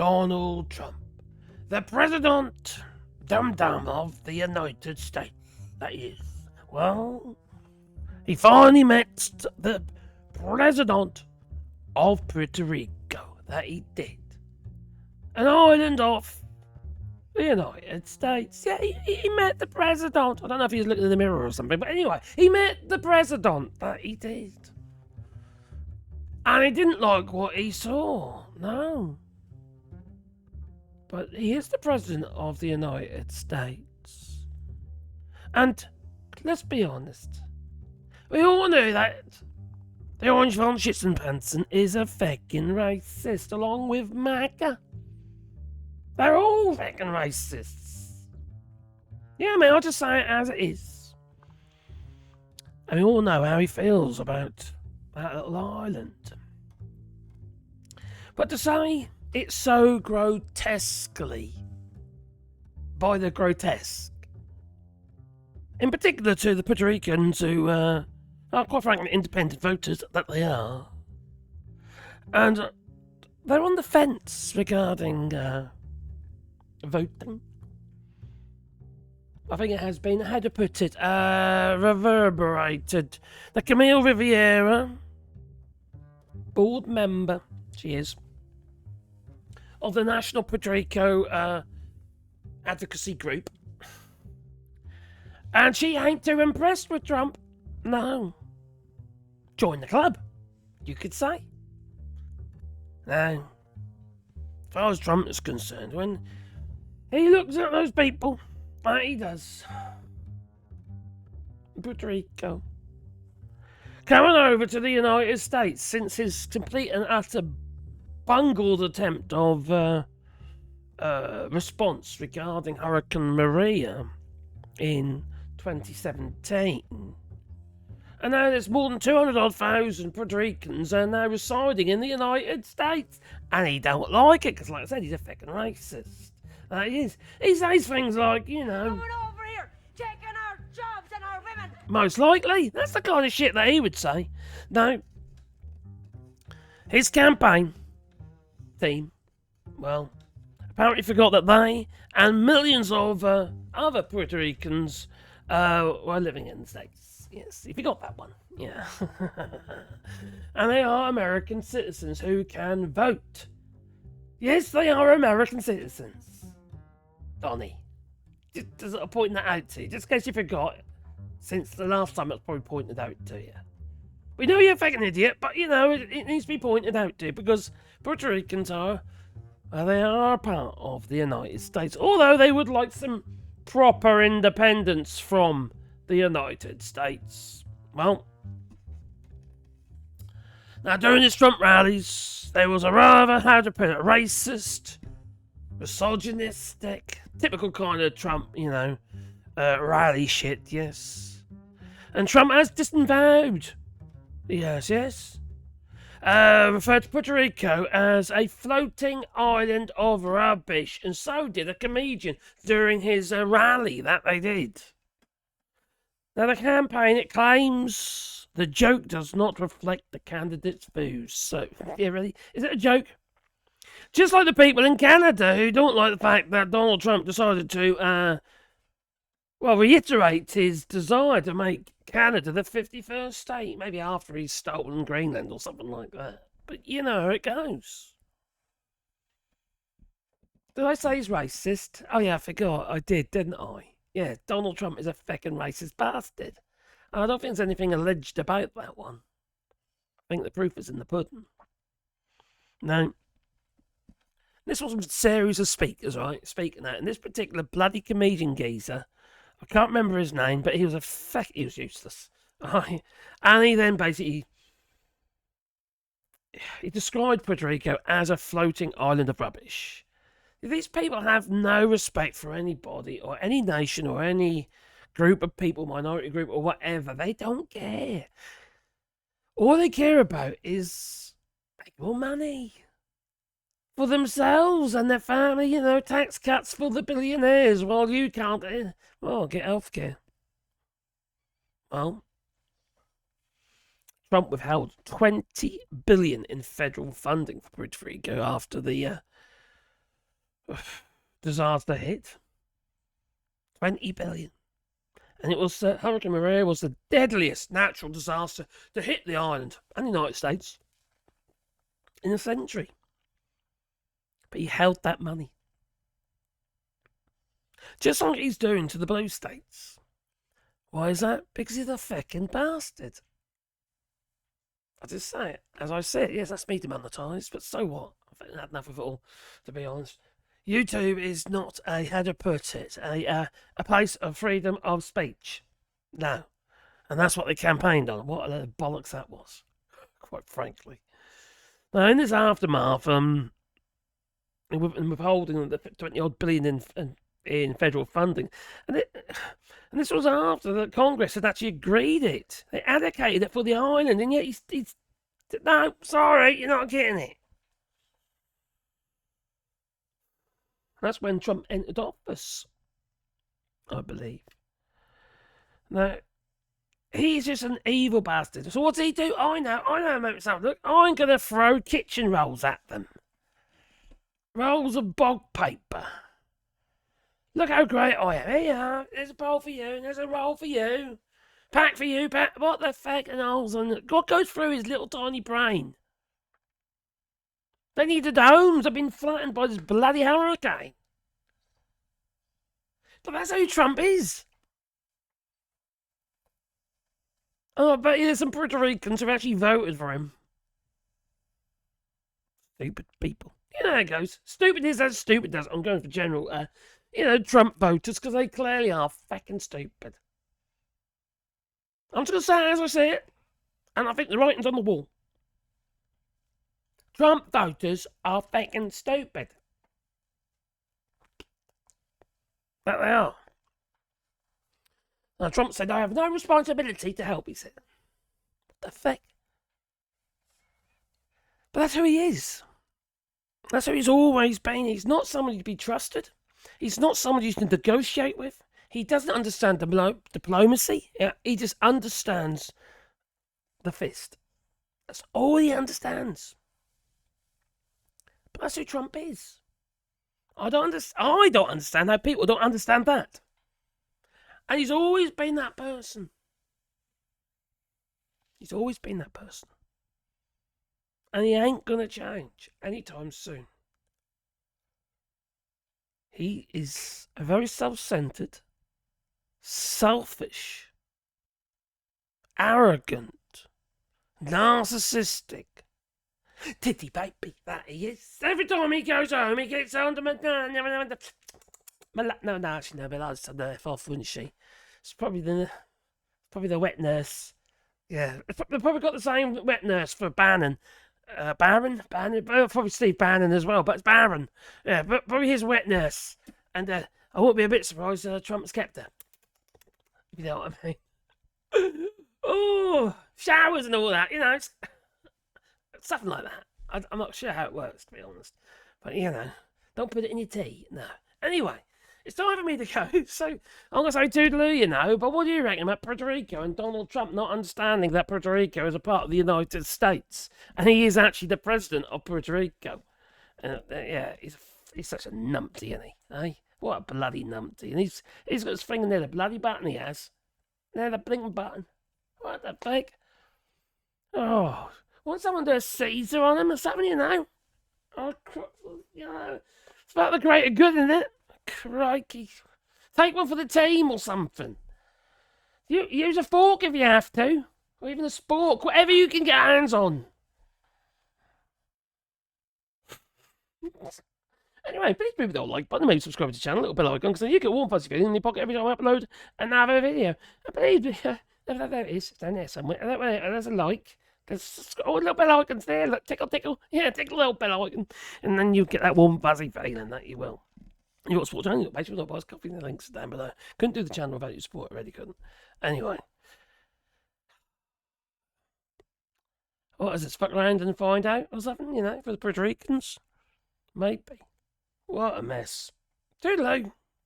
Donald Trump, the president, dum-dum of the United States, that is. Well, he finally met the president of Puerto Rico, that he did. An island off the United States. Yeah, he met the president. I don't know if he was looking in the mirror or something, but anyway, he met the president, that he did. And he didn't like what he saw, no. But he is the president of the United States. And let's be honest, we all know that the Orange von Schitzenpanzen is a feckin' racist, along with MAGA. They're all feckin' racists. Yeah, I mean, I'll just say it as it is. And we all know how he feels about that little island. But to say it's so grotesquely by the grotesque, in particular to the Puerto Ricans who are quite frankly independent voters that they are, and they're on the fence regarding voting. I think it has been, how to put it, reverberated. The Camille Riviera, board member, she is, of the National Puerto Rico Advocacy Group. And she ain't too impressed with Trump. No. Join the club, you could say. Now, as far as Trump is concerned, when he looks at those people, like he does, Puerto Rico, coming over to the United States since his complete and utter bungled attempt of response regarding Hurricane Maria in 2017. And now there's more than 200,000 Puerto Ricans are now residing in the United States. And he don't like it, because like I said, he's a fucking racist. He is. He says things like, you know, coming over here, taking our jobs and our women. Most likely. That's the kind of shit that he would say. Now, his campaign team, well, apparently forgot that they and millions of other Puerto Ricans were living in the States. Yes, he forgot that one. Yeah. And they are American citizens who can vote. Yes, they are American citizens. Donnie, just pointing that out to you, just in case you forgot, since the last time it was probably pointed out to you. We know you're a fucking idiot, but you know, it needs to be pointed out to you, because Puerto Ricans are, well, they are part of the United States, although they would like some proper independence from the United States. Well, now during his Trump rallies, there was a rather, how to put it, racist, misogynistic, typical kind of Trump, you know, rally shit, yes. And Trump has disavowed, yes, referred to Puerto Rico as a floating island of rubbish, and so did a comedian during his rally that they did. Now the campaign, it claims the joke does not reflect the candidate's views. So, yeah, really? Is it a joke? Just like the people in Canada who don't like the fact that Donald Trump decided to, reiterate his desire to make Canada the 51st state, maybe after he's stolen Greenland or something like that. But you know how it goes. Did I say he's racist? Oh yeah, I forgot. I did, didn't I? Yeah, Donald Trump is a feckin' racist bastard. I don't think there's anything alleged about that one. I think the proof is in the pudding. No. This was a series of speakers, right? Speaking that, and this particular bloody comedian geezer, I can't remember his name, but he was he was useless. Right? And he then basically, he described Puerto Rico as a floating island of rubbish. These people have no respect for anybody or any nation or any group of people, minority group or whatever. They don't care. All they care about is make more money for themselves and their family, you know, tax cuts for the billionaires while you can't, get healthcare. Well, Trump withheld $20 billion in federal funding for Puerto Rico after the disaster hit. 20 billion. And it was Hurricane Maria was the deadliest natural disaster to hit the island and the United States in a century. But he held that money. Just like he's doing to the blue states. Why is that? Because he's a feckin' bastard. I just say it. As I said, yes, that's me demonetised, but so what? I've had enough of it all, to be honest. YouTube is not how to put it, a place of freedom of speech. No. And that's what they campaigned on. What a bollocks that was, quite frankly. Now, in this aftermath, withholding the 20-odd billion in federal funding, and this was after the Congress had actually agreed it. They allocated it for the island, and yet he's no, sorry, you're not getting it. That's when Trump entered office, I believe. Now, he's just an evil bastard. So what's he do? I know, myself. Look, I'm going to throw kitchen rolls at them. Rolls of bog paper. Look how great I am. Here you are. There's a bowl for you, and there's a roll for you. Pack for you, pack. What the fuck and holes on it? What goes through his little tiny brain? They need the domes. They've been flattened by this bloody hurricane. But that's who Trump is. Oh, I bet there's some Puerto Ricans who actually voted for him. Stupid people. You know how it goes. Stupid is as stupid does. I'm going for general, Trump voters, because they clearly are fucking stupid. I'm just going to say it as I say it, and I think the writing's on the wall. Trump voters are fucking stupid. That they are. Now, Trump said, I have no responsibility to help, he said. What the fuck? But that's who he is. That's who he's always been. He's not somebody to be trusted. He's not somebody you can negotiate with. He doesn't understand diplomacy. Yeah, he just understands the fist. That's all he understands. But that's who Trump is. I don't understand how people don't understand that. And he's always been that person. He's always been that person. And he ain't gonna change anytime soon. He is a very self-centered, selfish, arrogant, narcissistic, titty baby that he is. Every time he goes home, he gets under my no, actually no, Millad's on there off, wouldn't she? It's probably the wet nurse. Yeah, they've probably got the same wet nurse for Bannon. Barron, probably Steve Bannon as well, but it's Barron. Yeah, but probably his wet nurse. And I won't be a bit surprised Trump's kept her. If you know what I mean. Oh, showers and all that, something like that. I'm not sure how it works, to be honest. But, don't put it in your tea. No. Anyway, it's time for me to go. So, I'm going to say toodaloo, but what do you reckon about Puerto Rico and Donald Trump not understanding that Puerto Rico is a part of the United States? And he is actually the president of Puerto Rico. Yeah, he's such a numpty, isn't he? Eh? What a bloody numpty. And he's got his finger near the bloody button he has. Near the blinking button. What the fuck? Oh, want someone to do a Caesar on him or something, Oh, it's about the greater good, isn't it? Crikey. Take one for the team or something. Use a fork if you have to. Or even a spork. Whatever you can get hands on. Anyway, please move the like button, maybe subscribe to the channel, little bell icon, because you get warm fuzzy feeling in your pocket every time I upload another video. And please, there it is, it's down there somewhere. There's a like. There's little bell icons there. Look, tickle. Yeah, tickle the little bell icon. And then you get that warm fuzzy feeling that you will. You've got a support channel, you've got Patreon, buy coffee, the links down below. Couldn't do the channel without your support, I really couldn't. Anyway. What is it, fuck around and find out or something, for the Puerto Ricans? Maybe. What a mess. Toodaloo.